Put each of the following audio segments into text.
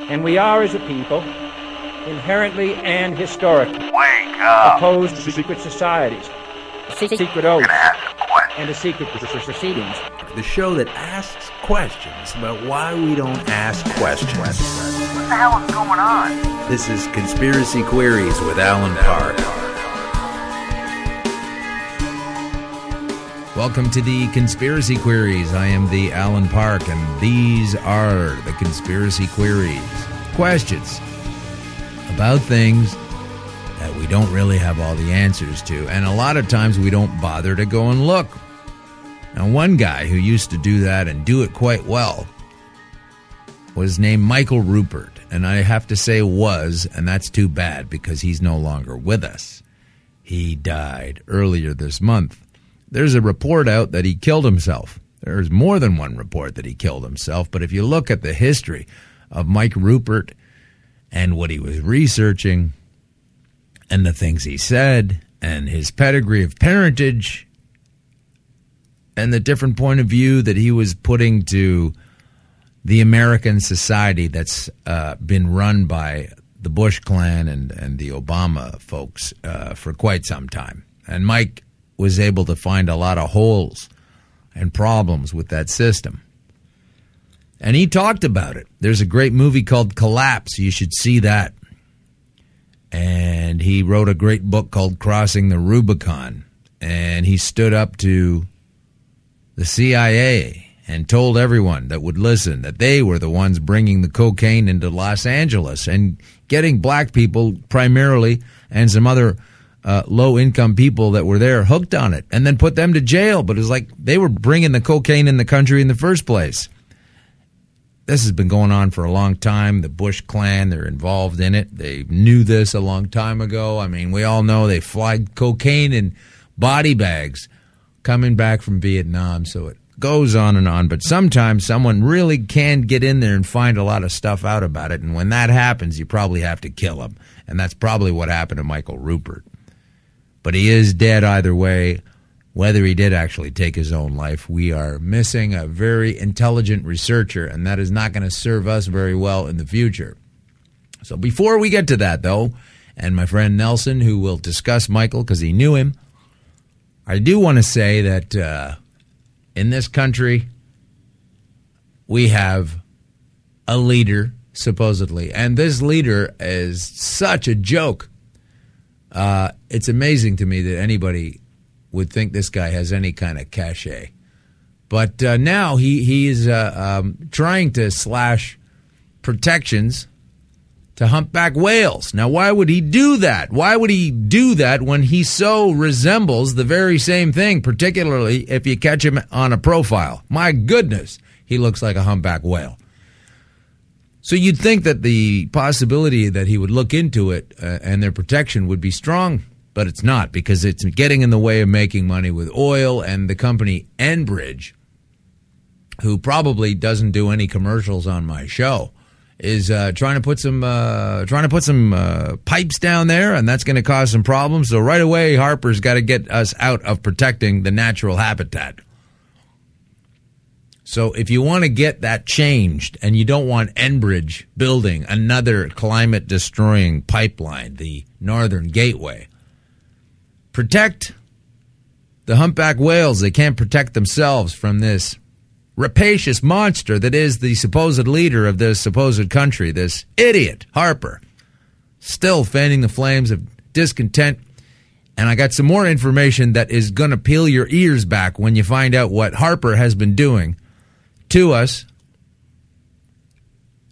And we are, as a people, inherently and historically Wake up. opposed to secret societies, secret oaths, and to secret proceedings. The show that asks questions about why we don't ask questions. What the hell is going on? This is Conspiracy Queries with Alan Park. Welcome to the Conspiracy Queries. I am the Alan Park, and these are the Conspiracy Queries. Questions about things that we don't really have all the answers to, and a lot of times we don't bother to go and look. Now, one guy who used to do that and do it quite well was named Michael Ruppert, and I have to say was, and that's too bad because he's no longer with us. He died earlier this month. There's a report out that he killed himself. There's more than one report that he killed himself, but if you look at the history of Mike Ruppert and what he was researching and the things he said and his pedigree of parentage and the different point of view that he was putting to the American society that's been run by the Bush clan and the Obama folks for quite some time. And Mike was able to find a lot of holes and problems with that system. And he talked about it. There's a great movie called Collapse. You should see that. And he wrote a great book called Crossing the Rubicon. And he stood up to the CIA and told everyone that would listen that they were the ones bringing the cocaine into Los Angeles and getting black people primarily and some other low-income people that were there hooked on it and then put them to jail. But it was like they were bringing the cocaine in the country in the first place. This has been going on for a long time. The Bush clan, they're involved in it. They knew this a long time ago. I mean, we all know they flagged cocaine in body bags coming back from Vietnam. So it goes on and on. But sometimes someone really can get in there and find a lot of stuff out about it. And when that happens, you probably have to kill him. And that's probably what happened to Michael Ruppert. But he is dead either way. Whether he did actually take his own life, we are missing a very intelligent researcher, and that is not going to serve us very well in the future. So before we get to that, though, and my friend Nelson, who will discuss Michael because he knew him, I do want to say that in this country, we have a leader, supposedly, and this leader is such a joke. It's amazing to me that anybody would think this guy has any kind of cachet. But now he is trying to slash protections to humpback whales. Now, why would he do that? Why would he do that when he so resembles the very same thing, particularly if you catch him on a profile? My goodness, he looks like a humpback whale. So you'd think that the possibility that he would look into it and their protection would be strong, but it's not, because it's getting in the way of making money with oil. And the company Enbridge, who probably doesn't do any commercials on my show, is trying to put some pipes down there, and that's going to cause some problems. So right away, Harper's got to get us out of protecting the natural habitat. So if you want to get that changed and you don't want Enbridge building another climate-destroying pipeline, the Northern Gateway, protect the humpback whales. They can't protect themselves from this rapacious monster that is the supposed leader of this supposed country, this idiot, Harper, still fanning the flames of discontent. And I got some more information that is going to peel your ears back when you find out what Harper has been doing to us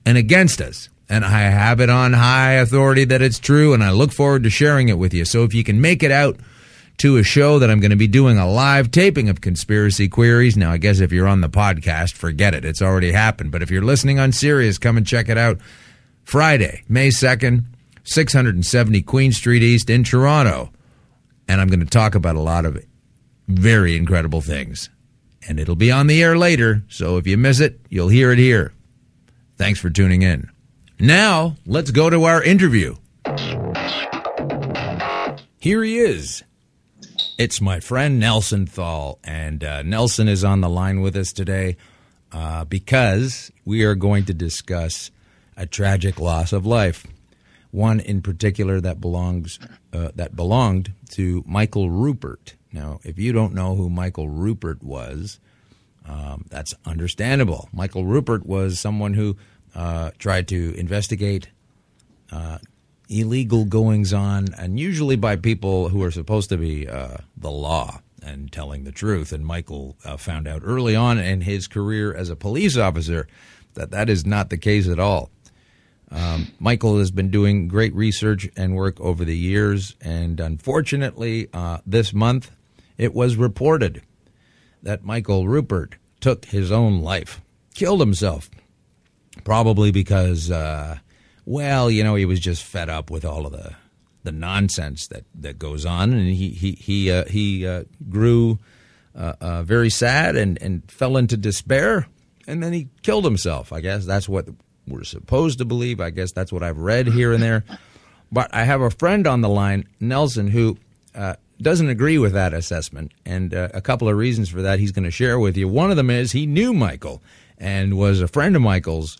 and against us. And I have it on high authority that it's true, and I look forward to sharing it with you. So if you can make it out to a show that I'm going to be doing a live taping of Conspiracy Queries. Now, I guess if you're on the podcast, forget it. It's already happened. But if you're listening on Sirius, come and check it out. Friday, May 2nd, 670 Queen Street East in Toronto. And I'm going to talk about a lot of very incredible things. And it'll be on the air later, so if you miss it, you'll hear it here. Thanks for tuning in. Now, let's go to our interview. Here he is. It's my friend Nelson Thall, and Nelson is on the line with us today because we are going to discuss a tragic loss of life. One in particular that belonged to Michael Ruppert. Now, if you don't know who Michael Ruppert was, that's understandable. Michael Ruppert was someone who tried to investigate illegal goings-on, and usually by people who are supposed to be the law and telling the truth. And Michael found out early on in his career as a police officer that that is not the case at all. Michael has been doing great research and work over the years, and unfortunately, this month, it was reported that Michael Ruppert took his own life, killed himself, probably because, he was just fed up with all of the nonsense that goes on, and he grew very sad and fell into despair, and then he killed himself. I guess that's what we're supposed to believe. I guess that's what I've read here and there. But I have a friend on the line, Nelson, who doesn't agree with that assessment, and a couple of reasons for that he's going to share with you. One of them is he knew Michael and was a friend of Michael's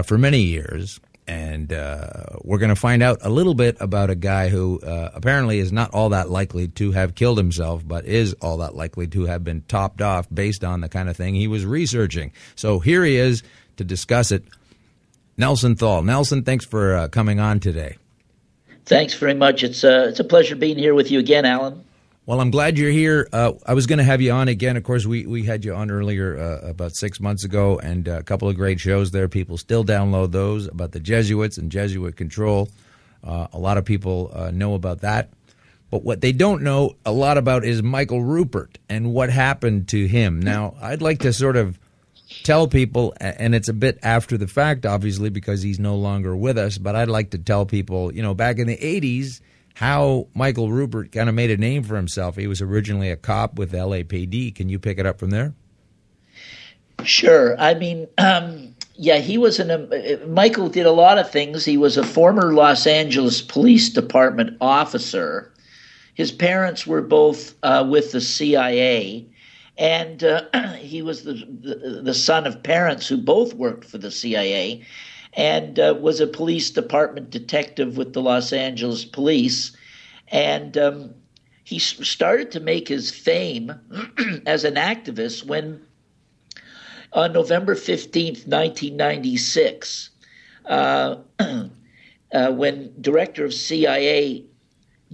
for many years, and we're going to find out a little bit about a guy who apparently is not all that likely to have killed himself, but is all that likely to have been topped off based on the kind of thing he was researching. So here he is to discuss it. Nelson Thall. Nelson, thanks for coming on today. Thanks very much. It's a pleasure being here with you again, Alan. Well, I'm glad you're here. I was going to have you on again. Of course, we had you on earlier about 6 months ago, and a couple of great shows there. People still download those about the Jesuits and Jesuit control. A lot of people know about that. But what they don't know a lot about is Michael Ruppert and what happened to him. Now, I'd like to sort of tell people, and it's a bit after the fact, obviously, because he's no longer with us, but I'd like to tell people, back in the 80s, how Michael Ruppert kind of made a name for himself. He was originally a cop with LAPD. Can you pick it up from there? Sure. I mean, he was Michael did a lot of things. He was a former Los Angeles Police Department officer. His parents were both with the CIA. And he was the son of parents who both worked for the CIA, and was a police department detective with the Los Angeles Police. And he started to make his fame as an activist when, on November 15th, 1996, when Director of CIA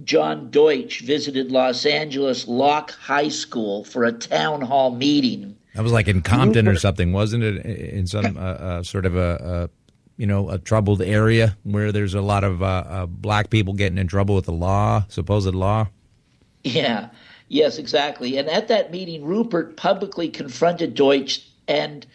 John Deutsch visited Los Angeles Locke High School for a town hall meeting. That was like in Compton or something, wasn't it? In some sort of a troubled area where there's a lot of black people getting in trouble with the law, supposed law. Yeah, yes, exactly. And at that meeting, Ruppert publicly confronted Deutsch and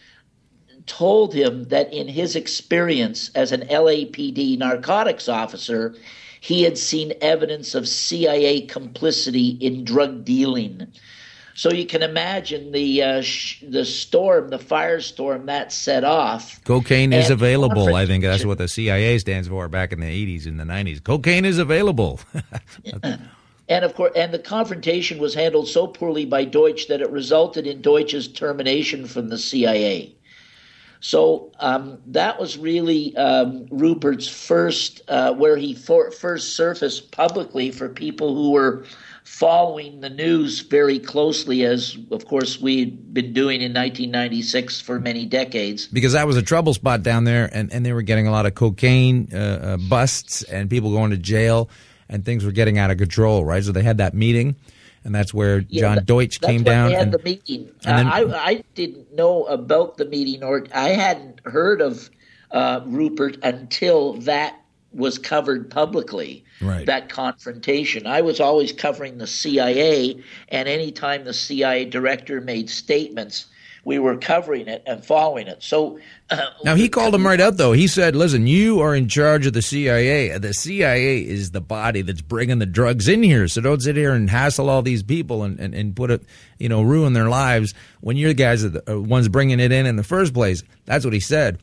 told him that in his experience as an LAPD narcotics officer, he had seen evidence of CIA complicity in drug dealing. So you can imagine the firestorm that set off. Cocaine is available. I think that's what the CIA stands for back in the 80s and the 90s. Cocaine is available. And of course, the confrontation was handled so poorly by Deutsch that it resulted in Deutsch's termination from the CIA. So that was really Ruppert's first, where he first surfaced publicly for people who were following the news very closely, as, of course, we'd been doing in 1996 for many decades. Because that was a trouble spot down there, and they were getting a lot of cocaine busts and people going to jail, and things were getting out of control, right? So they had that meeting. And that's where John Deutsch came down. They had the meeting. I didn't know about the meeting, or I hadn't heard of Ruppert until that was covered publicly, right. That confrontation. I was always covering the CIA, and anytime the CIA director made statements, we were covering it and following it. So now he called him right out, though. He said, listen, you are in charge of the CIA. The CIA is the body that's bringing the drugs in here. So don't sit here and hassle all these people and put it, ruin their lives when you're the guys that are the ones bringing it in the first place. That's what he said.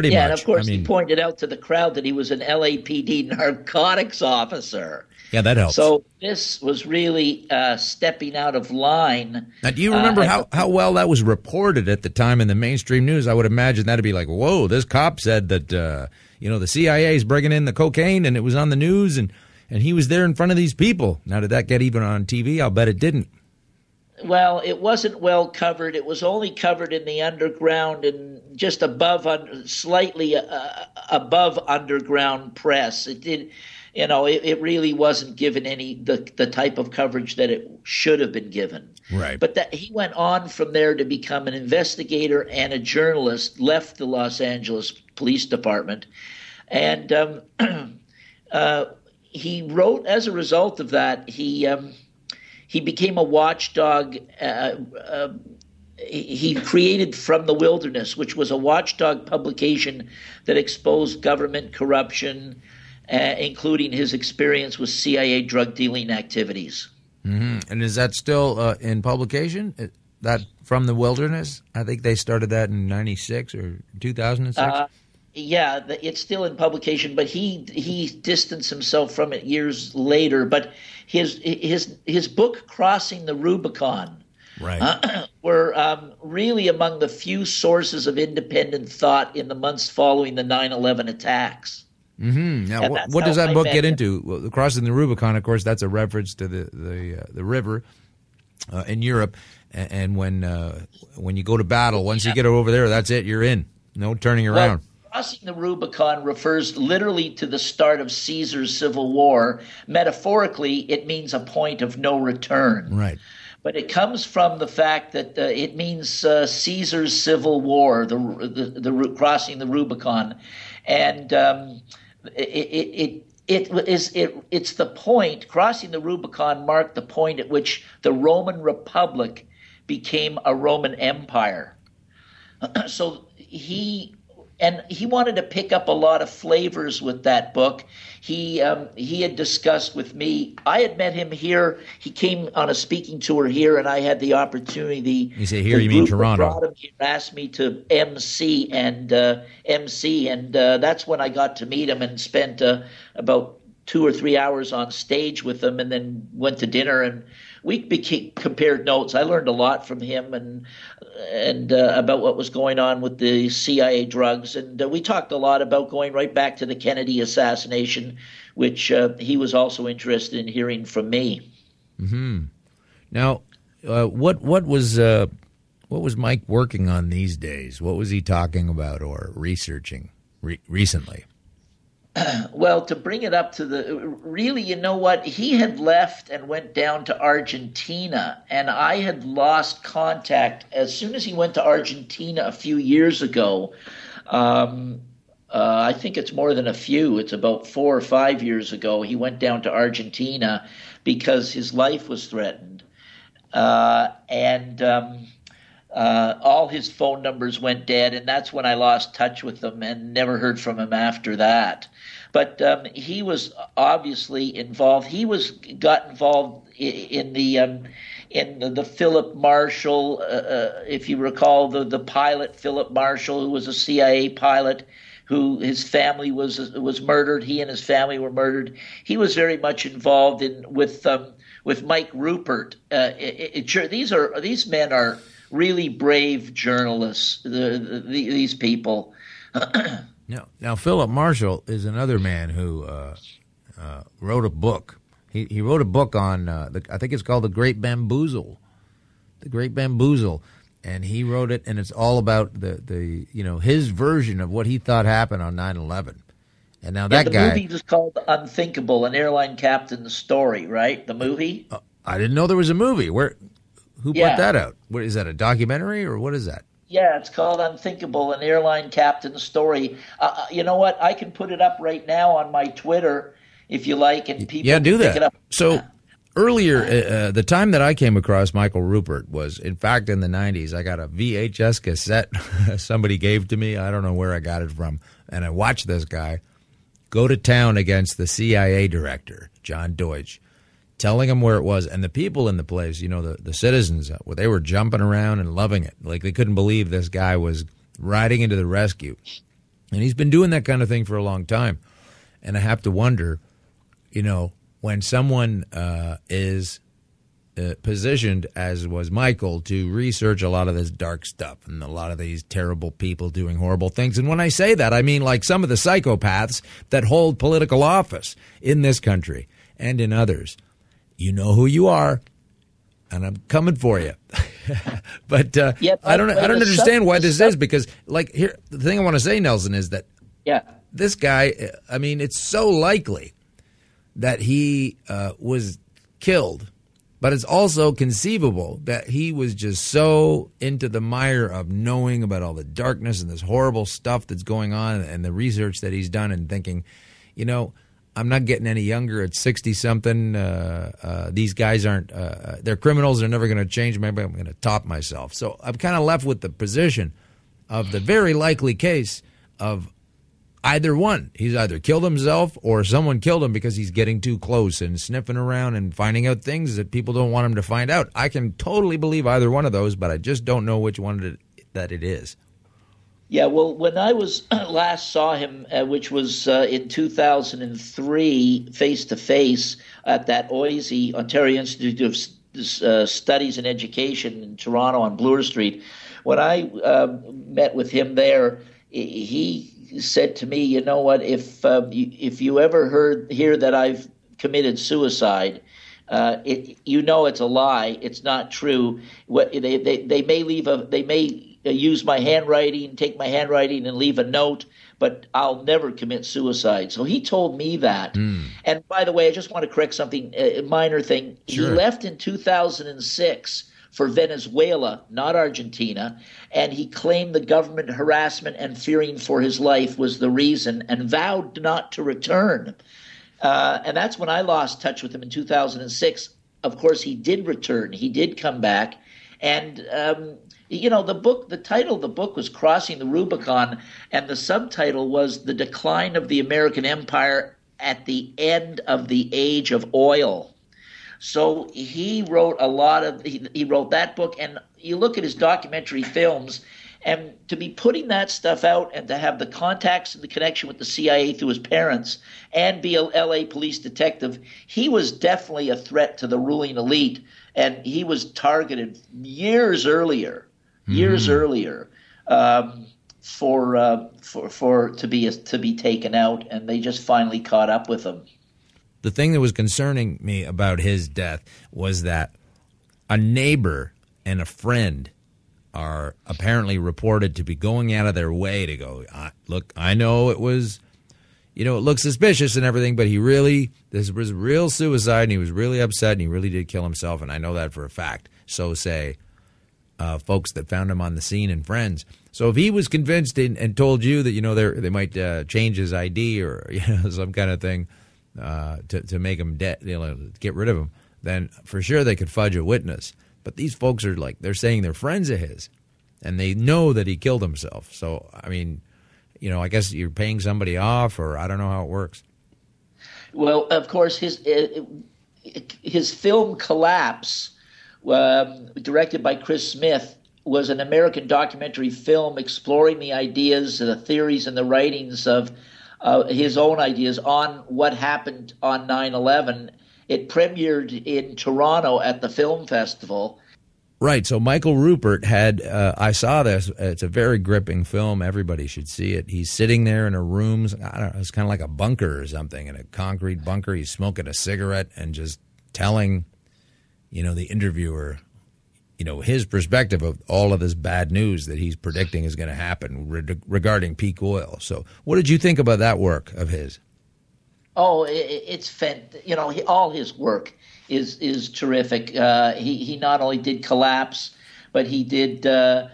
Yeah, and of course he pointed out to the crowd that he was an LAPD narcotics officer. Yeah, that helps. So this was really stepping out of line. Now, do you remember how well that was reported at the time in the mainstream news? I would imagine that'd be like, whoa, this cop said that, the CIA is bringing in the cocaine, and it was on the news, and he was there in front of these people. Now, did that get even on TV? I'll bet it didn't. Well, it wasn't well covered. It was only covered in the underground and just slightly above underground press. It did. It really wasn't given the type of coverage that it should have been given. Right. But he went on from there to become an investigator and a journalist, left the Los Angeles Police Department. And he wrote, as a result of that, he became a watchdog. He created From the Wilderness, which was a watchdog publication that exposed government corruption, including his experience with CIA drug dealing activities. Mm-hmm. And is that still in publication? That From the Wilderness? I think they started that in 96 or 2006. Yeah, it's still in publication, but he distanced himself from it years later. But his book, Crossing the Rubicon, right, were really among the few sources of independent thought in the months following the 9/11 attacks. Mm-hmm. Now, what does that book get into? Well, Crossing the Rubicon, of course, that's a reference to the river in Europe, and when you go to battle, once you get over there, that's it. You're in. No turning around. Crossing the Rubicon refers literally to the start of Caesar's civil war. Metaphorically, it means a point of no return. Right. But it comes from the fact that it means Caesar's civil war, the crossing the Rubicon, and it's the point. Crossing the Rubicon marked the point at which the Roman Republic became a Roman Empire. So he wanted to pick up a lot of flavors with that book. He had discussed with me. I had met him here. He came on a speaking tour here, and I had the opportunity. You say here, you mean Toronto? He asked me to MC, and that's when I got to meet him and spent about 2 or 3 hours on stage with him, and then went to dinner, and we compared notes. I learned a lot from him and about what was going on with the CIA drugs, and we talked a lot about going right back to the Kennedy assassination, which he was also interested in hearing from me. Mm-hmm. Now, what was Mike working on these days? What was he talking about or researching recently? Well, to bring it up to really, you know what? He had left and went down to Argentina, and I had lost contact as soon as he went to Argentina a few years ago. I think it's more than a few. It's about 4 or 5 years ago. He went down to Argentina because his life was threatened. And all his phone numbers went dead, and that's when I lost touch with him and never heard from him after that. But he was obviously involved. He got involved in the Philip Marshall, if you recall, the pilot Philip Marshall, who was a CIA pilot, who his family was murdered. He and his family were murdered. He was very much involved with Mike Ruppert. These men are really brave journalists. These people. Now, Philip Marshall is another man who wrote a book. He wrote a book on I think it's called The Great Bamboozle. The Great Bamboozle, and he wrote it, and it's all about the his version of what he thought happened on 9/11. And now that guy. The movie was called Unthinkable, an airline captain's story, right? The movie. I didn't know there was a movie. Who put that out? What is that? A documentary or what is that? Yeah, it's called Unthinkable, an airline captain's story. You know what? I can put it up right now on my Twitter if you like, and people do that. Pick it up. So earlier, the time that I came across Michael Ruppert was, in fact, in the 90s. I got a VHS cassette somebody gave to me. I don't know where I got it from. And I watched this guy go to town against the CIA Director, John Deutsch, telling him where it was. And the people in the place, the citizens, they were jumping around and loving it. Like they couldn't believe this guy was riding into the rescue. And he's been doing that kind of thing for a long time. And I have to wonder, when someone is positioned, as was Michael, to research a lot of this dark stuff and a lot of these terrible people doing horrible things. And when I say that, I mean like some of the psychopaths that hold political office in this country and in others. You know who you are, and I'm coming for you. But I don't understand why this is, because like here, the thing I want to say, Nelson, is that this guy, I mean, it's so likely that he was killed. But it's also conceivable that he was just so into the mire of knowing about all the darkness and this horrible stuff that's going on and the research that he's done and thinking, you know, I'm not getting any younger at 60-something. These guys aren't they're criminals. They're never going to change. Maybe I'm going to top myself. So I'm kind of left with the position of the very likely case of either one. He's either killed himself or someone killed him because he's getting too close and sniffing around and finding out things that people don't want him to find out. I can totally believe either one of those, but I just don't know which one that it is. Yeah, well, when I was last saw him, which was in 2003, face-to-face at that OISE, Ontario Institute of Studies and Education in Toronto on Bloor Street, when I met with him there, he said to me, you know what, if you ever hear that I've committed suicide, you know it's a lie. It's not true. They may use my handwriting, take my handwriting and leave a note, but I'll never commit suicide. So he told me that. And by the way, I just want to correct something, a minor thing. Sure. He left in 2006 for Venezuela, not Argentina, and he claimed the government harassment and fearing for his life was the reason and vowed not to return. And that's when I lost touch with him in 2006. Of course, he did return. He did come back. And, the title of the book was Crossing the Rubicon, and the subtitle was The Decline of the American Empire at the End of the Age of Oil. So he wrote he wrote that book, and you look at his documentary films, and to be putting that stuff out and to have the contacts and the connection with the CIA through his parents and be a L.A. police detective, he was definitely a threat to the ruling elite, and he was targeted years earlier, to be taken out, and they just finally caught up with him. The thing that was concerning me about his death was that a neighbor and a friend are apparently reported to be going out of their way to go, look, I know it was, it looked suspicious and everything, but this was real suicide, and he was really upset, and he really did kill himself, and I know that for a fact. So say folks that found him on the scene and friends. So if he was convinced and told you that, they might change his ID or some kind of thing, to make him dead, get rid of him, then for sure they could fudge a witness. But these folks are they're saying they're friends of his, and they know that he killed himself. So, I mean, I guess you're paying somebody off, or I don't know how it works. Well, of course, his film Collapse, directed by Chris Smith, was an American documentary film exploring the ideas, the theories, and the writings of his own ideas on what happened on 9/11. It premiered in Toronto at the film festival. Right. So Michael Ruppert had, I saw this. It's a very gripping film. Everybody should see it. He's sitting there in a room. I don't know. It's kind of like a bunker or something, in a concrete bunker. He's smoking a cigarette and just telling, the interviewer, his perspective of all of this bad news that he's predicting is going to happen regarding peak oil. So what did you think about that work of his? Oh, it's all his work is terrific. He not only did Collapse, but he did a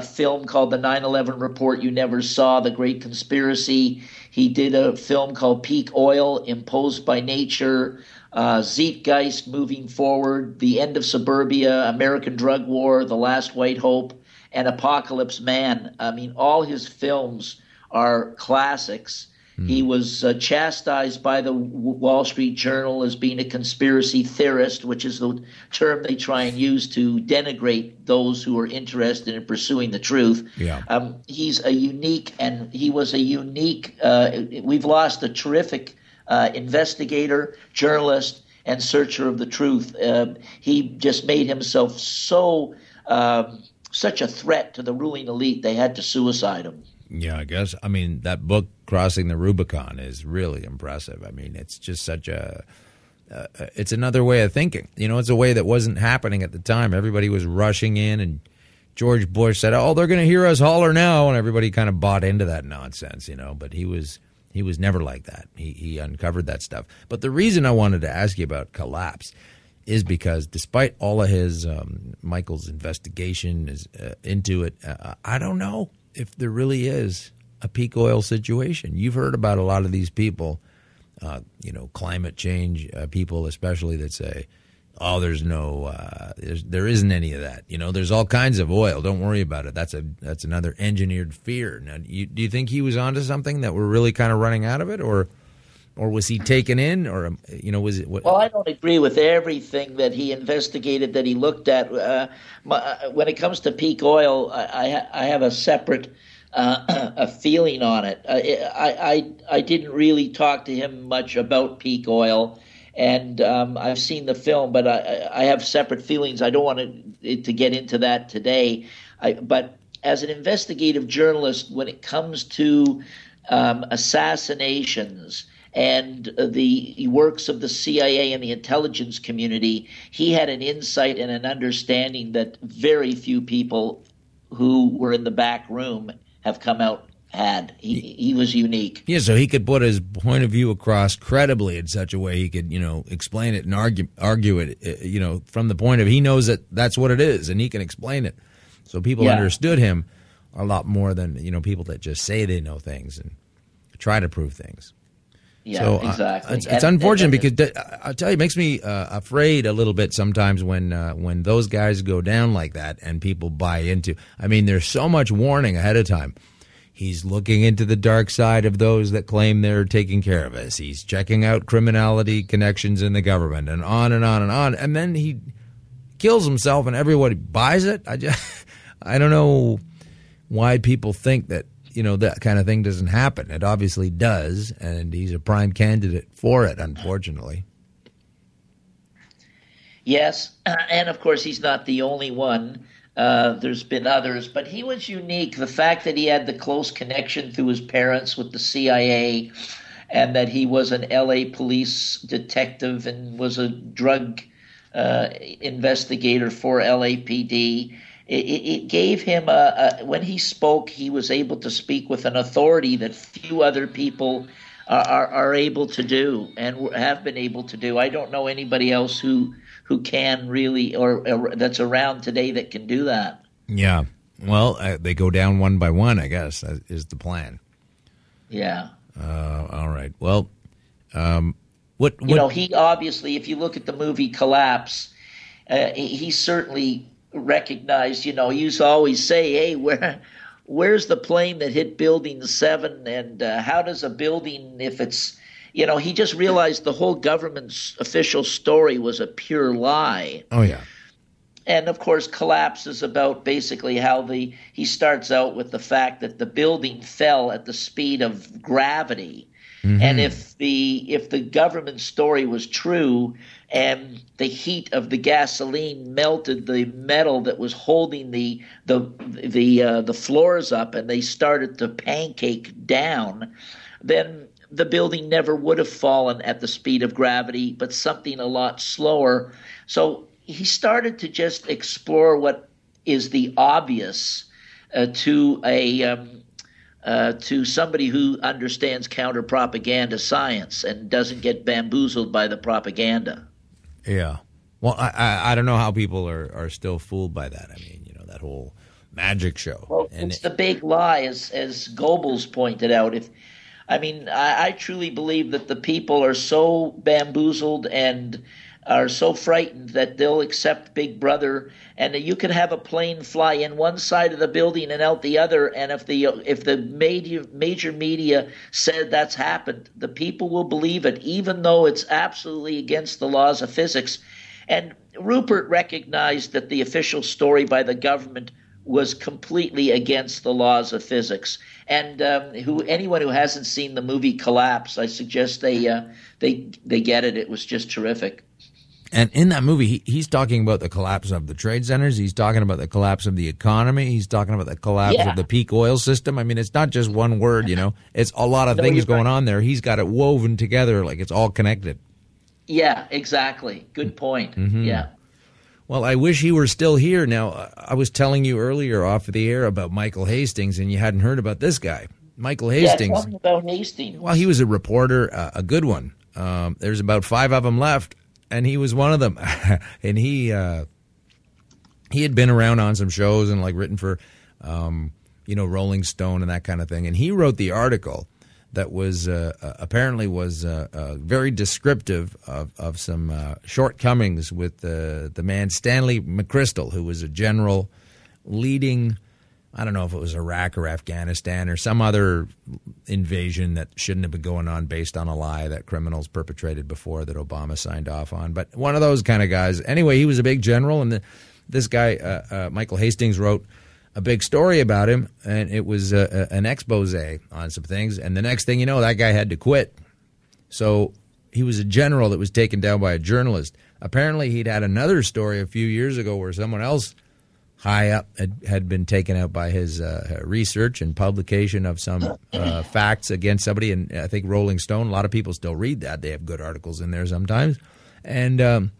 film called The 9/11 Report You Never Saw, The Great Conspiracy. He did a film called Peak Oil, Imposed by Nature, Zeitgeist, Moving Forward, The End of Suburbia, American Drug War, The Last White Hope, and Apocalypse Man. I mean, all his films are classics. He was chastised by the Wall Street Journal as being a conspiracy theorist, which is the term they try and use to denigrate those who are interested in pursuing the truth. Yeah. He was a unique, we've lost a terrific investigator, journalist, and searcher of the truth. He just made himself such a threat to the ruling elite, they had to suicide him. Yeah, I guess. I mean, that book, Crossing the Rubicon, is really impressive. I mean, it's just such it's another way of thinking. You know, it's a way that wasn't happening at the time. Everybody was rushing in, and George Bush said, "Oh, they're going to hear us holler now," and everybody kind of bought into that nonsense, you know. But he was never like that. He uncovered that stuff. But the reason I wanted to ask you about Collapse is because despite all of his Michael's investigation into it, I don't know if there really is a peak oil situation. You've heard about a lot of these people, climate change people especially, that say, "Oh, there's no, there isn't any of that. You know, there's all kinds of oil. Don't worry about it. That's another engineered fear." Now, do you think he was onto something, that we're really kind of running out of it, or was he taken in, or was it? Well, I don't agree with everything that he investigated, that he looked at. When it comes to peak oil, I have a separate a feeling on it. I didn't really talk to him much about peak oil, and I've seen the film, but I have separate feelings. I don't want to get into that today. But as an investigative journalist, when it comes to assassinations and the works of the CIA and the intelligence community, he had an insight and an understanding that very few people who were in the back room have come out had. He was unique. Yeah, so he could put his point of view across credibly in such a way he could, explain it and argue it, from the point of, he knows that that's what it is and he can explain it. So people understood him a lot more than, people that just say they know things and try to prove things. Yeah, so, exactly. It's unfortunate because I'll tell you, it makes me afraid a little bit sometimes when those guys go down like that and people buy into. I mean, there's so much warning ahead of time. He's looking into the dark side of those that claim they're taking care of us. He's checking out criminality connections in the government, and on and on and on. And then he kills himself, and everybody buys it. I don't know why people think that. That kind of thing doesn't happen. It obviously does, and he's a prime candidate for it, unfortunately. Yes, and of course he's not the only one. There's been others, but he was unique. The fact that he had the close connection through his parents with the CIA, and that he was an L.A. police detective and was a drug investigator for LAPD. It gave him when he spoke, he was able to speak with an authority that few other people are able to do and have been able to do. I don't know anybody else who can really, or that's around today that can do that. Yeah. Well, they go down one by one, I guess, is the plan. Yeah. All right. Well, what? He obviously, if you look at the movie Collapse, he certainly recognized, he used to always say, "Hey, where's the plane that hit Building 7, and how does a building, if it's," he just realized the whole government's official story was a pure lie. Oh, yeah. And, of course, Collapse is about basically how he starts out with the fact that the building fell at the speed of gravity. Mm-hmm. And if the government story was true, and the heat of the gasoline melted the metal that was holding the floors up, and they started to pancake down, then the building never would have fallen at the speed of gravity, but something a lot slower. So he started to just explore what is the obvious to somebody who understands counter-propaganda science and doesn't get bamboozled by the propaganda. Yeah. Well, I don't know how people are still fooled by that. I mean, that whole magic show. Well, it's the big lie, as Goebbels pointed out. I truly believe that the people are so bamboozled and are so frightened that they'll accept Big Brother, and you can have a plane fly in one side of the building and out the other, and if the major media said that's happened, the people will believe it, even though it's absolutely against the laws of physics. And Ruppert recognized that the official story by the government was completely against the laws of physics. And anyone who hasn't seen the movie Collapse, I suggest they get it. It was just terrific. And in that movie, he's talking about the collapse of the trade centers. He's talking about the collapse of the economy. He's talking about the collapse of the peak oil system. I mean, it's not just one word, It's a lot of things going on there. He's got it woven together like it's all connected. Yeah, exactly. Good point. Mm-hmm. Yeah. Well, I wish he were still here. Now, I was telling you earlier off of the air about Michael Hastings, and you hadn't heard about this guy. Michael Hastings. Yeah, tell me about Hastings. Well, he was a reporter, a good one. There's about 5 of them left. And he was one of them, and he had been around on some shows and like written for, Rolling Stone and that kind of thing. And he wrote the article that was apparently was very descriptive of some shortcomings with the man Stanley McChrystal, who was a general leading. I don't know if it was Iraq or Afghanistan or some other invasion that shouldn't have been going on based on a lie that criminals perpetrated before that Obama signed off on. But one of those kind of guys. Anyway, he was a big general, and this guy, Michael Hastings, wrote a big story about him, and it was an expose on some things. And the next thing you know, that guy had to quit. So he was a general that was taken down by a journalist. Apparently, he'd had another story a few years ago where someone else high up had been taken out by his research and publication of some facts against somebody. And I think Rolling Stone, a lot of people still read that. They have good articles in there sometimes. And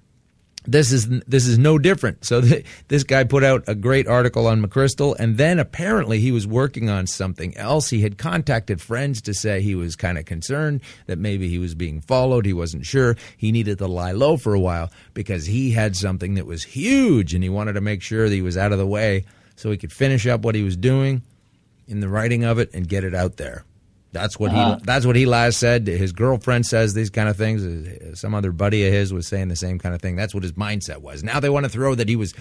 this is no different. So this guy put out a great article on McChrystal, and then apparently he was working on something else. He had contacted friends to say he was kind of concerned that maybe he was being followed. He wasn't sure. He needed to lie low for a while because he had something that was huge, and he wanted to make sure that he was out of the way so he could finish up what he was doing in the writing of it and get it out there. That's what he last said. His girlfriend says these kind of things. Some other buddy of his was saying the same kind of thing. That's what his mindset was. Now they want to throw that he was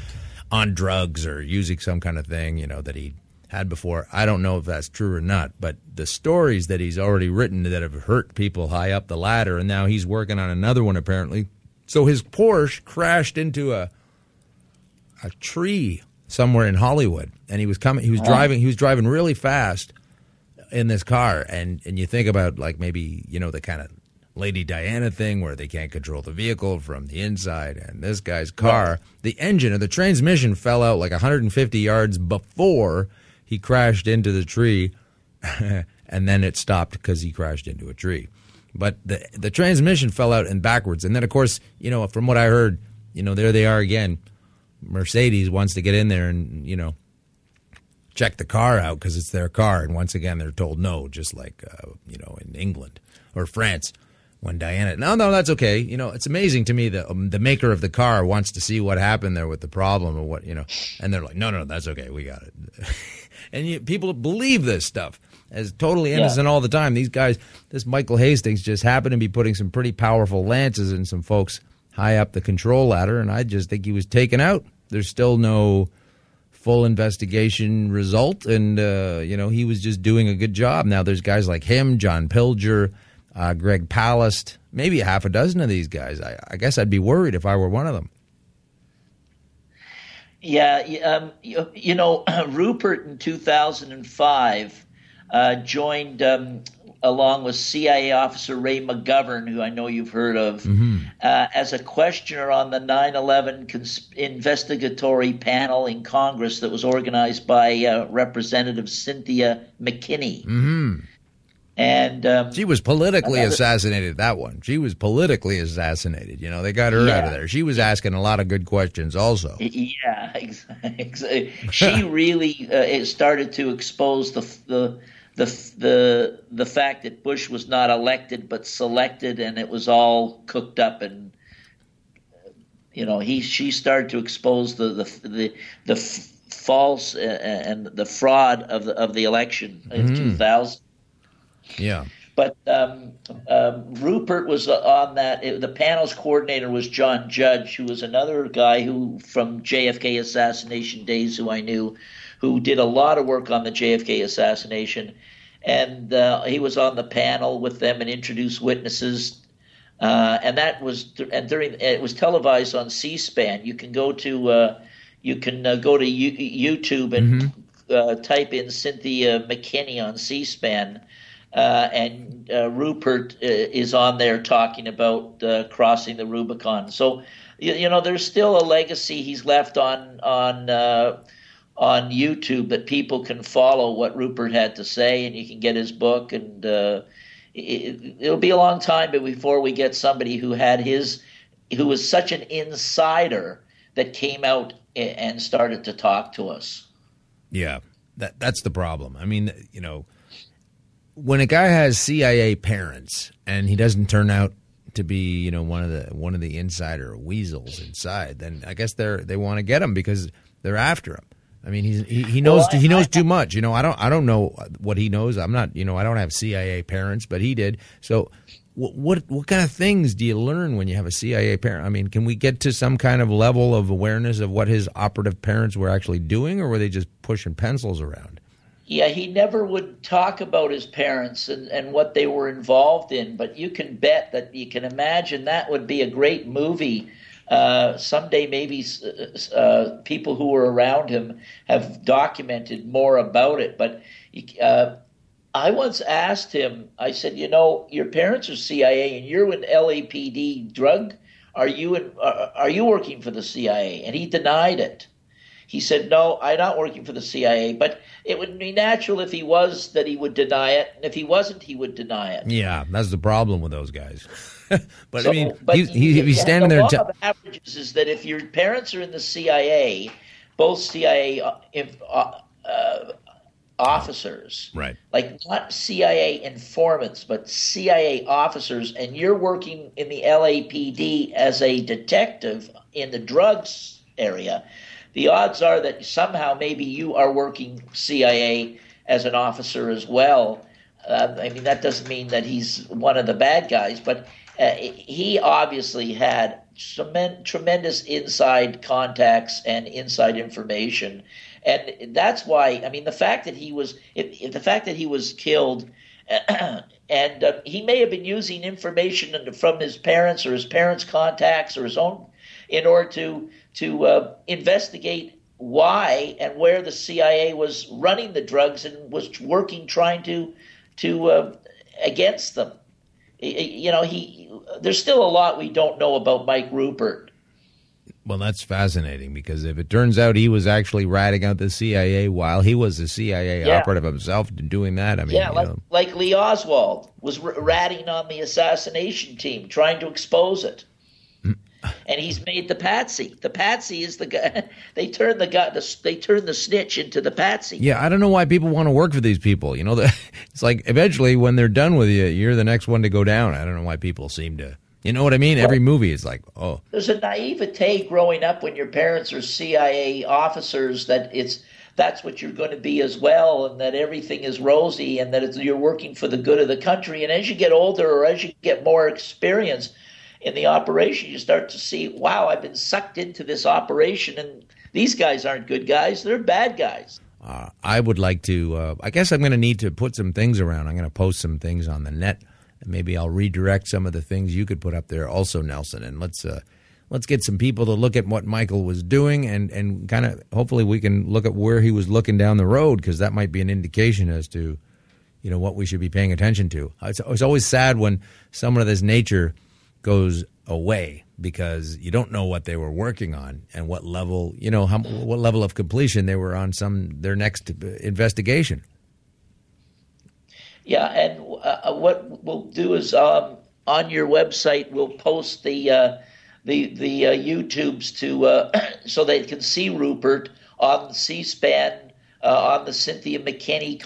on drugs or using some kind of thing, that he had before. I don't know if that's true or not, but the stories that he's already written that have hurt people high up the ladder, and now he's working on another one apparently. So his Porsche crashed into a tree somewhere in Hollywood, and he was driving really fast in this car, and you think about like maybe the kind of Lady Diana thing where they can't control the vehicle from the inside, and this guy's car, the engine or the transmission fell out like 150 yards before he crashed into the tree, and then it stopped because he crashed into a tree. But the transmission fell out and backwards, and then of course from what I heard, there they are again. Mercedes wants to get in there and check the car out because it's their car, and once again they're told no, just like in England or France when Diana. No, that's okay. It's amazing to me that the maker of the car wants to see what happened there with the problem or what and they're like, no, that's okay, we got it. And people believe this stuff as totally innocent all the time. These guys, this Michael Hastings just happened to be putting some pretty powerful lances in some folks high up the control ladder, and I just think he was taken out. There's still no full investigation result, and he was just doing a good job. Now there's guys like him, John Pilger, Greg Palast, maybe a half a dozen of these guys. I guess I'd be worried if I were one of them. Yeah, Ruppert in 2005 joined along with CIA officer Ray McGovern, who I know you've heard of, as a questioner on the 9/11 investigatory panel in Congress that was organized by Representative Cynthia McKinney. Mm-hmm. And she was politically assassinated, that one. She was politically assassinated. They got her out of there. She was asking a lot of good questions also. Yeah, exactly. She really started to expose the fact that Bush was not elected but selected, and it was all cooked up, and she started to expose the false and the fraud of the election in 2000. Yeah. But Ruppert was on that. The panel's coordinator was John Judge, who was another guy who from JFK assassination days who I knew, who did a lot of work on the JFK assassination. And he was on the panel with them and introduced witnesses. It was televised on C-SPAN. You can go to YouTube and type in Cynthia McKinney on C-SPAN, and Ruppert is on there talking about crossing the Rubicon. So, there's still a legacy he's left on YouTube that people can follow what Ruppert had to say, and you can get his book. And it'll be a long time before we get somebody who was such an insider that came out and started to talk to us. Yeah, that's the problem. I mean, when a guy has CIA parents and he doesn't turn out to be, one of the insider weasels inside, then I guess they want to get him because they're after him. I mean, he knows too much. I don't know what he knows. I'm not, I don't have CIA parents, but he did. So what kind of things do you learn when you have a CIA parent? I mean, can we get to some kind of level of awareness of what his operative parents were actually doing, or were they just pushing pencils around? Yeah, he never would talk about his parents and what they were involved in, but you can bet that you can imagine that would be a great movie. Someday maybe people who were around him have documented more about it. But I once asked him, I said, your parents are CIA and you're in LAPD drug. Are you working for the CIA? And he denied it. He said, no, I'm not working for the CIA. But it would be natural if he was that he would deny it. And if he wasn't, he would deny it. Yeah, that's the problem with those guys. But so, I mean, he's standing there. The law of averages is that if your parents are in the CIA, both CIA officers, right? Like not CIA informants, but CIA officers, and you're working in the LAPD as a detective in the drugs area, the odds are that somehow maybe you are working CIA as an officer as well. I mean, that doesn't mean that he's one of the bad guys, but he obviously had tremendous inside contacts and inside information. And that's why, I mean, the fact that he was killed, and he may have been using information from his parents or his parents' contacts or his own in order to investigate why and where the CIA was running the drugs and was working, trying to against them. There's still a lot we don't know about Mike Ruppert. Well, that's fascinating because if it turns out he was actually ratting out the CIA while he was a CIA operative himself doing that, I mean, like Lee Oswald was ratting on the assassination team, trying to expose it. And he's made the patsy. The patsy is the guy. They turn the snitch into the patsy. Yeah, I don't know why people want to work for these people. It's like eventually when they're done with you, you're the next one to go down. I don't know why people seem to. You know what I mean? Every movie is like, oh. There's a naivete growing up when your parents are CIA officers that that's what you're going to be as well, and that everything is rosy, and that you're working for the good of the country. And as you get older or as you get more experience in the operation, you start to see, wow, I've been sucked into this operation, and these guys aren't good guys. They're bad guys. I would like to, I guess I'm going to need to put some things around. I'm going to post some things on the net. And maybe I'll redirect some of the things you could put up there also, Nelson. And let's get some people to look at what Michael was doing and kind of hopefully we can look at where he was looking down the road, because that might be an indication as to, what we should be paying attention to. It's always sad when someone of this nature goes away because you don't know what they were working on and what level, what level of completion they were on their next investigation. Yeah, and what we'll do is on your website we'll post the YouTubes to so they can see Ruppert on C-SPAN, on the Cynthia McKinney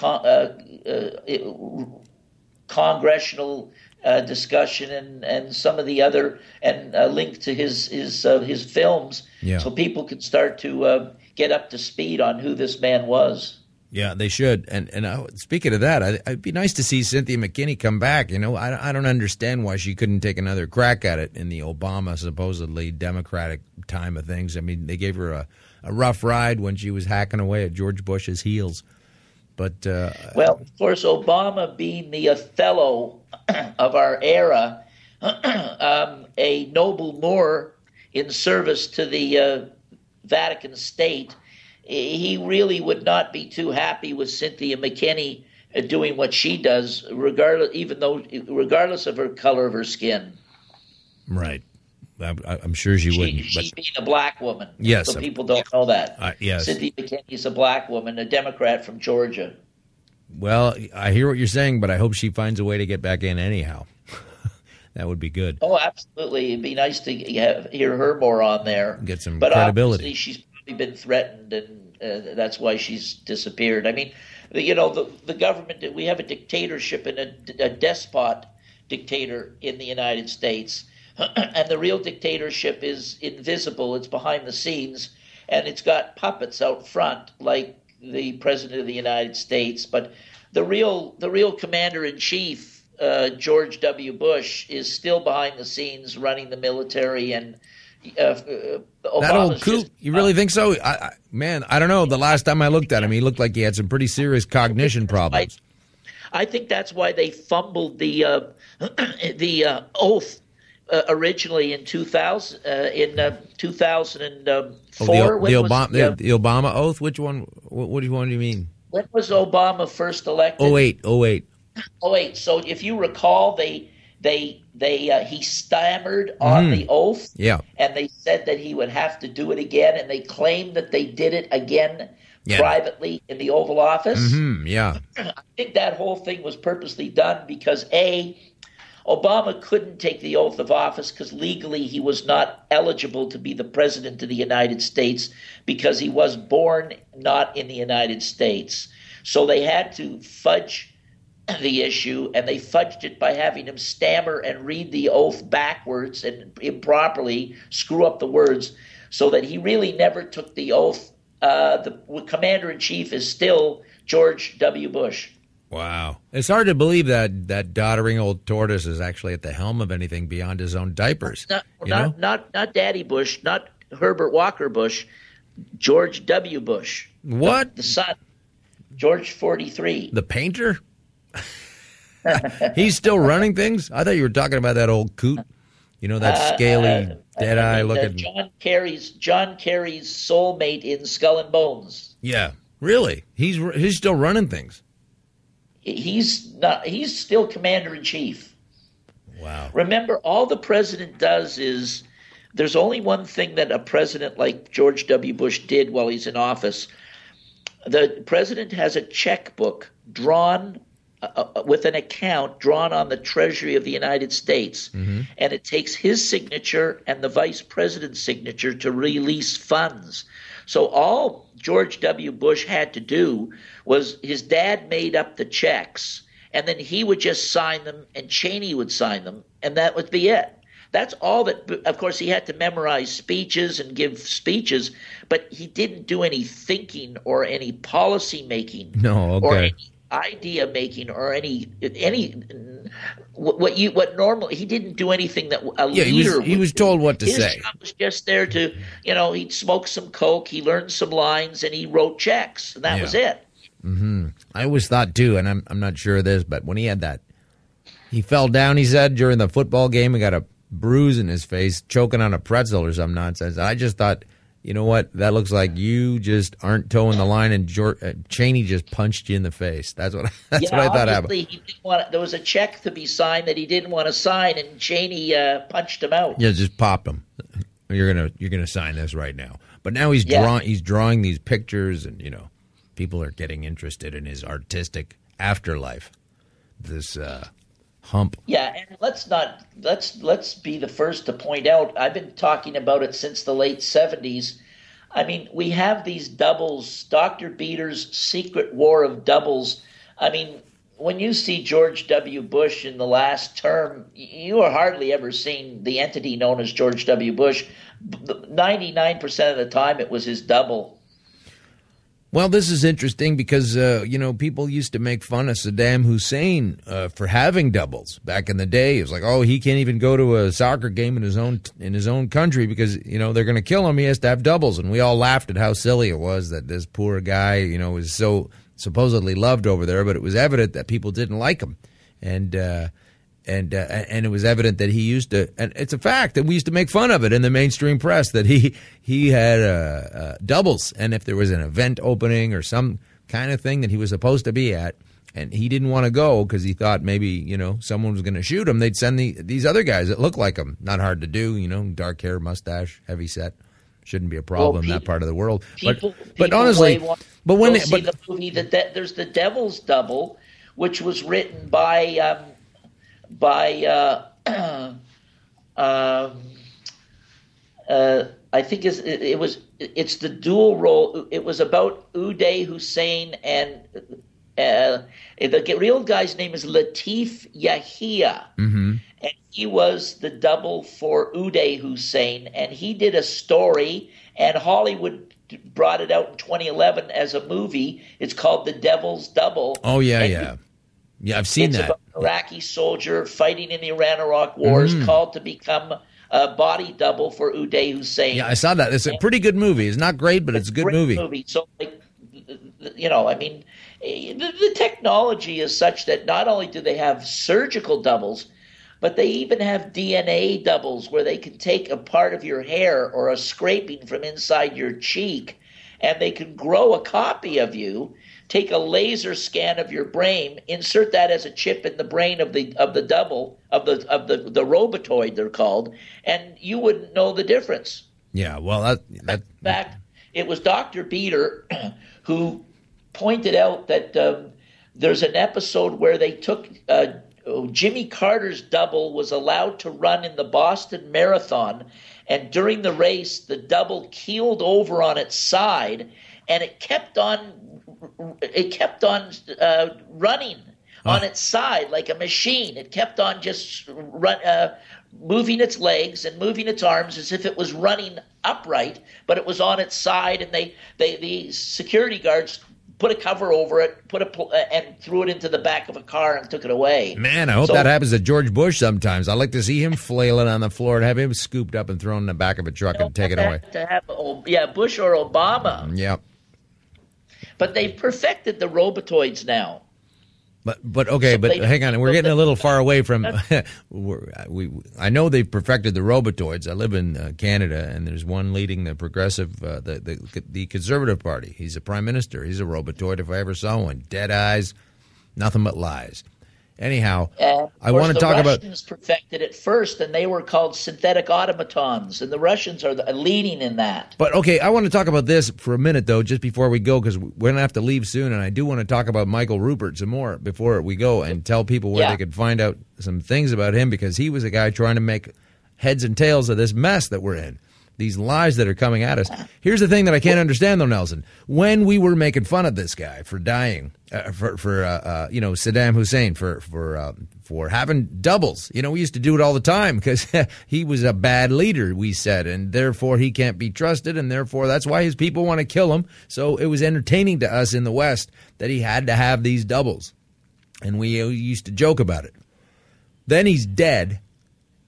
congressional discussion, and some of the other, and a link to his films, so people can start to get up to speed on who this man was. Yeah, they should. And speaking of that, it'd be nice to see Cynthia McKinney come back. I don't understand why she couldn't take another crack at it in the Obama supposedly Democratic time of things. I mean, they gave her a rough ride when she was hacking away at George Bush's heels. But well, of course, Obama being the Othello of our era, a noble Moor in service to the Vatican state, he really would not be too happy with Cynthia McKinney doing what she does, regardless of her color of her skin. Right. I'm sure she wouldn't. She being a black woman. Yes. So people don't know that. Yes. Cynthia McKinney is a black woman, a Democrat from Georgia. Well, I hear what you're saying, but I hope she finds a way to get back in anyhow. That would be good. Oh, absolutely. It'd be nice to hear her more on there. Get some but credibility. Obviously she's probably been threatened, and that's why she's disappeared. I mean, the government, we have a dictatorship and a despot dictator in the United States. And the real dictatorship is invisible. It's behind the scenes, and it's got puppets out front, like the President of the United States. But the real commander-in-chief, George W. Bush, is still behind the scenes running the military. And that old coot, you really think so? Man, I don't know. The last time I looked at him, he looked like he had some pretty serious cognition problems. I think that's why they fumbled the oath. Originally in 2000, 2004. The Obama oath. Which one? Which one do you mean? When was Obama first elected? 08. So if you recall, he stammered on the oath. Yeah. And they said that he would have to do it again, and they claimed that they did it again privately in the Oval Office. Yeah. I think that whole thing was purposely done because Obama couldn't take the oath of office because legally he was not eligible to be the president of the United States because he was born not in the United States. So they had to fudge the issue, and they fudged it by having him stammer and read the oath backwards and improperly screw up the words so that he really never took the oath. The commander-in-chief is still George W. Bush. Wow. It's hard to believe that doddering old tortoise is actually at the helm of anything beyond his own diapers. Not Daddy Bush, not Herbert Walker Bush, George W. Bush. What? The son, George 43. The painter? He's still running things? I thought you were talking about that old coot. That scaly, dead-eye looking. John Kerry's soulmate in Skull and Bones. Yeah, really? He's still running things. He's still commander-in-chief. Wow. Remember, all the president does is there's only one thing that a president like George W. Bush did while he's in office. The president has a checkbook drawn with an account drawn on the Treasury of the United States, and it takes his signature and the vice president's signature to release funds. So all George W. Bush had to do was his dad made up the checks, and then he would just sign them, and Cheney would sign them, and that would be it. That's all that. Of course, he had to memorize speeches and give speeches, but he didn't do any thinking or any policy making. No, okay. Or any idea making or any what normally he didn't do anything that a leader he was told what to his say. Job was just there to he'd smoke some coke, he learned some lines, and he wrote checks, and that was it. I always thought too, and I'm not sure of this, but when he had that, he fell down, he said, during the football game, he got a bruise in his face, choking on a pretzel or some nonsense. I just thought, you know what? That looks like you just aren't towing the line, and Cheney just punched you in the face. That's what I thought happened. He didn't there was a check to be signed that he didn't want to sign, and Cheney punched him out. Yeah, just popped him. You're gonna sign this right now. But now he's drawing these pictures, and people are getting interested in his artistic afterlife. This hump. Yeah, and let's be the first to point out, I've been talking about it since the late 70s. I mean, we have these doubles, Dr. Beater's secret war of doubles. I mean, when you see George W. Bush in the last term, you are hardly ever seeing the entity known as George W. Bush. 99% of the time it was his double. Well, this is interesting because, people used to make fun of Saddam Hussein for having doubles back in the day. It was like, oh, he can't even go to a soccer game in his own country because, they're going to kill him. He has to have doubles. And we all laughed at how silly it was that this poor guy, was so supposedly loved over there. But it was evident that people didn't like him. And And it was evident that he used to, and it's a fact that we used to make fun of it in the mainstream press, that he had doubles. And if there was an event opening or some kind of thing that he was supposed to be at, and he didn't want to go because he thought maybe, someone was going to shoot him, they'd send these other guys that look like him. Not hard to do, dark hair, mustache, heavy set. Shouldn't be a problem in that part of the world. But honestly, the movie there's the Devil's Double, which was written by I think it's the dual role. It was about Uday Hussein and the real guy's name is Latif Yahia, and he was the double for Uday Hussein, and he did a story, and Hollywood brought it out in 2011 as a movie. It's called The Devil's Double. Oh yeah. I've seen that. It's about an Iraqi soldier fighting in the Iran-Iraq wars, called to become a body double for Uday Hussein. Yeah, I saw that. It's a pretty good movie. It's not great, but it's a good movie. So, the technology is such that not only do they have surgical doubles, but they even have DNA doubles where they can take a part of your hair or a scraping from inside your cheek, and they can grow a copy of you, take a laser scan of your brain, insert that as a chip in the brain of the double of the robotoid, they're called, and you wouldn't know the difference. Yeah, well, in fact, it was Dr. Beater who pointed out that there's an episode where they took Jimmy Carter's double was allowed to run in the Boston Marathon, and during the race, the double keeled over on its side, and it kept on running on its side like a machine. It kept on just moving its legs and moving its arms as if it was running upright, but it was on its side, and the security guards put a cover over it, and threw it into the back of a car and took it away. Man, I hope that happens to George Bush sometimes. I'd like to see him flailing on the floor and have him scooped up and thrown in the back of a truck and take it away. Bush or Obama. Yeah. But they've perfected the robotoids now. But hang on, we're getting a little far away from. I know they've perfected the robotoids. I live in Canada, and there's one leading the progressive, the Conservative Party. He's a prime minister. He's a robotoid if I ever saw one. Dead eyes, nothing but lies. Anyhow, I want to talk about. The Russians perfected it first, and they were called synthetic automatons, and the Russians are leading in that. But okay, I want to talk about this for a minute, though, just before we go, because we're going to have to leave soon, and I do want to talk about Michael Ruppert some more before we go and tell people where they could find out some things about him, because he was a guy trying to make heads and tails of this mess that we're in. These lies that are coming at us. Here's the thing that I can't understand, though, Nelson. When we were making fun of this guy for dying, for Saddam Hussein for having doubles, we used to do it all the time because he was a bad leader, we said, and therefore he can't be trusted, and therefore that's why his people want to kill him. So it was entertaining to us in the West that he had to have these doubles, and we used to joke about it. Then he's dead.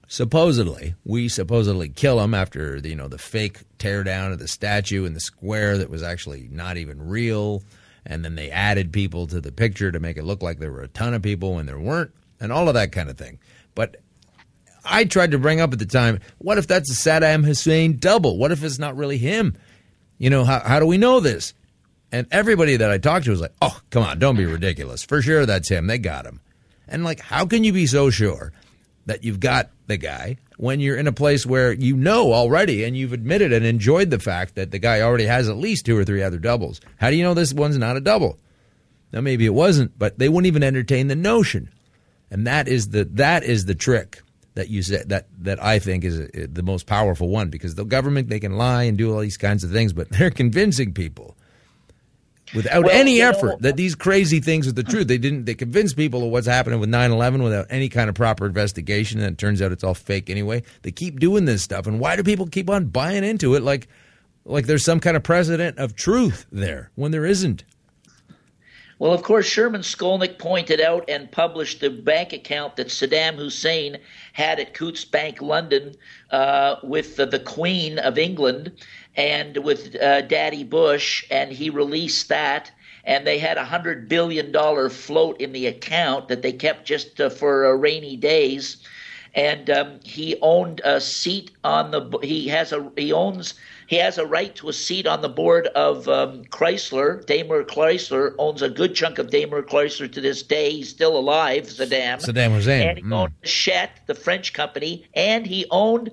We supposedly kill him after the fake tear down of the statue in the square that was actually not even real, and then they added people to the picture to make it look like there were a ton of people when there weren't, and all of that kind of thing. But I tried to bring up at the time, what if that's a Saddam Hussein double? What if it's not really him? How do we know this? And everybody that I talked to was like, oh, come on, don't be ridiculous. For sure that's him. They got him. And how can you be so sure that you've got the guy when you're in a place where already and you've admitted and enjoyed the fact that the guy already has at least 2 or 3 other doubles? How do you know this one's not a double? Now, maybe it wasn't, but they wouldn't even entertain the notion. And that is the trick that you said that I think is the most powerful one, because the government, they can lie and do all these kinds of things, but they're convincing people without any effort that these crazy things are the truth. They convince people of what's happening with 9/11 without any kind of proper investigation, and it turns out it's all fake anyway. They keep doing this stuff, and why do people keep on buying into it like there's some kind of precedent of truth there when there isn't? Well, of course, Sherman Skolnick pointed out and published the bank account that Saddam Hussein had at Coutts Bank, London, with the Queen of England and with Daddy Bush, and he released that. and they had $100 billion float in the account that they kept just for rainy days. And he owned a seat on the. He has a right to a seat on the board of Chrysler. Daimler Chrysler owns a good chunk of Daimler Chrysler to this day. He's still alive, Saddam. Saddam Hussein. And he owned Chet, the French company, and he owned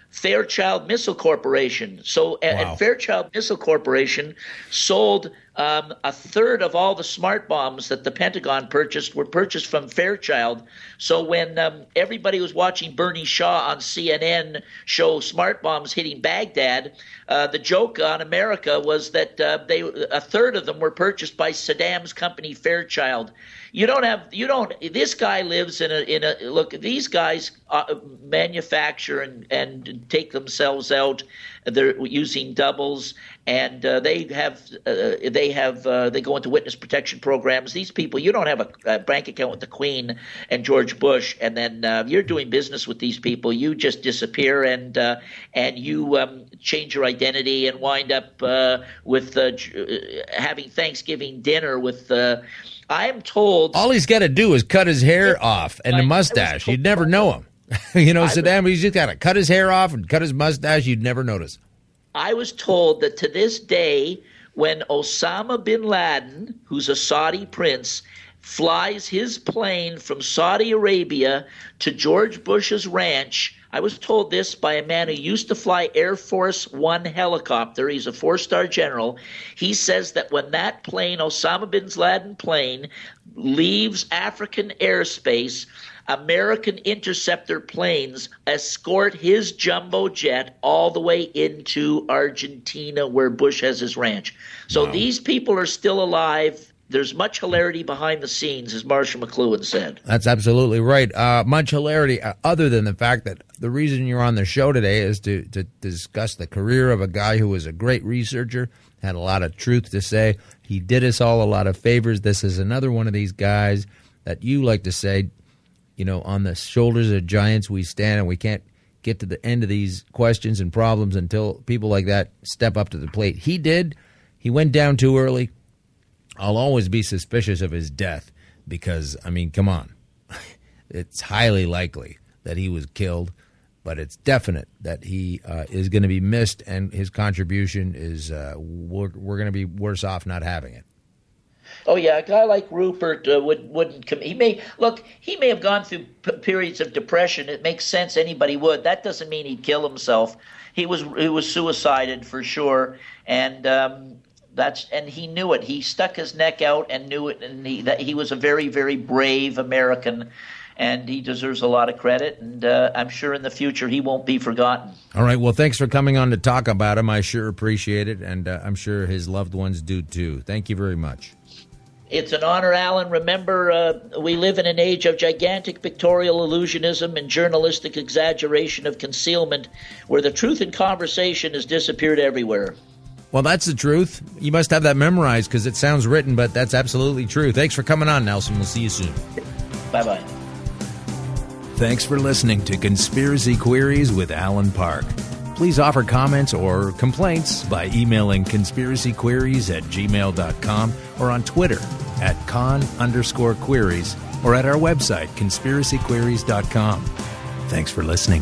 Fairchild Missile Corporation. So, and Fairchild Missile Corporation sold a third of all the smart bombs that the Pentagon purchased were purchased from Fairchild. So when everybody was watching Bernie Shaw on CNN show smart bombs hitting Baghdad, the joke on America was that a third of them were purchased by Saddam's company Fairchild. This guy lives in a look, these guys manufacture and take themselves out. They're using doubles, and they go into witness protection programs. These people, you don't have a bank account with the Queen and George Bush, and then you're doing business with these people. You just disappear, and you change your identity and wind up with having Thanksgiving dinner with. I'm told all he's got to do is cut his hair off and the mustache. You'd never know him. Saddam, he's just got to cut his hair off and cut his mustache. You'd never notice. I was told that to this day, when Osama bin Laden, who's a Saudi prince, flies his plane from Saudi Arabia to George Bush's ranch, I was told this by a man who used to fly Air Force One helicopter. He's a 4-star general. He says that when that plane, Osama bin Laden plane, leaves African airspace, American interceptor planes escort his jumbo jet all the way into Argentina where Bush has his ranch. So these people are still alive. There's much hilarity behind the scenes, as Marshall McLuhan said. That's absolutely right. Much hilarity, other than the fact that the reason you're on the show today is to discuss the career of a guy who was a great researcher, had a lot of truth to say. He did us all a lot of favors. This is another one of these guys that you like to say, on the shoulders of giants we stand, and we can't get to the end of these questions and problems until people like that step up to the plate. He did. He went down too early. I'll always be suspicious of his death because, come on. It's highly likely that he was killed, but it's definite that he is going to be missed, and his contribution is we're going to be worse off not having it. Oh yeah, a guy like Ruppert wouldn't. He may have gone through periods of depression. It makes sense. Anybody would. That doesn't mean he'd kill himself. He was suicided for sure, and he knew it. He stuck his neck out and knew it, and he was a very, very brave American, and he deserves a lot of credit. And I'm sure in the future he won't be forgotten. All right. Well, thanks for coming on to talk about him. I sure appreciate it, and I'm sure his loved ones do too. Thank you very much. It's an honor, Alan. Remember, we live in an age of gigantic pictorial illusionism and journalistic exaggeration of concealment, where the truth in conversation has disappeared everywhere. Well, that's the truth. You must have that memorized because it sounds written, but that's absolutely true. Thanks for coming on, Nelson. We'll see you soon. Bye-bye. Thanks for listening to Conspiracy Queries with Alan Park. Please offer comments or complaints by emailing conspiracyqueries@gmail.com or on Twitter @con_queries or at our website, conspiracyqueries.com. Thanks for listening.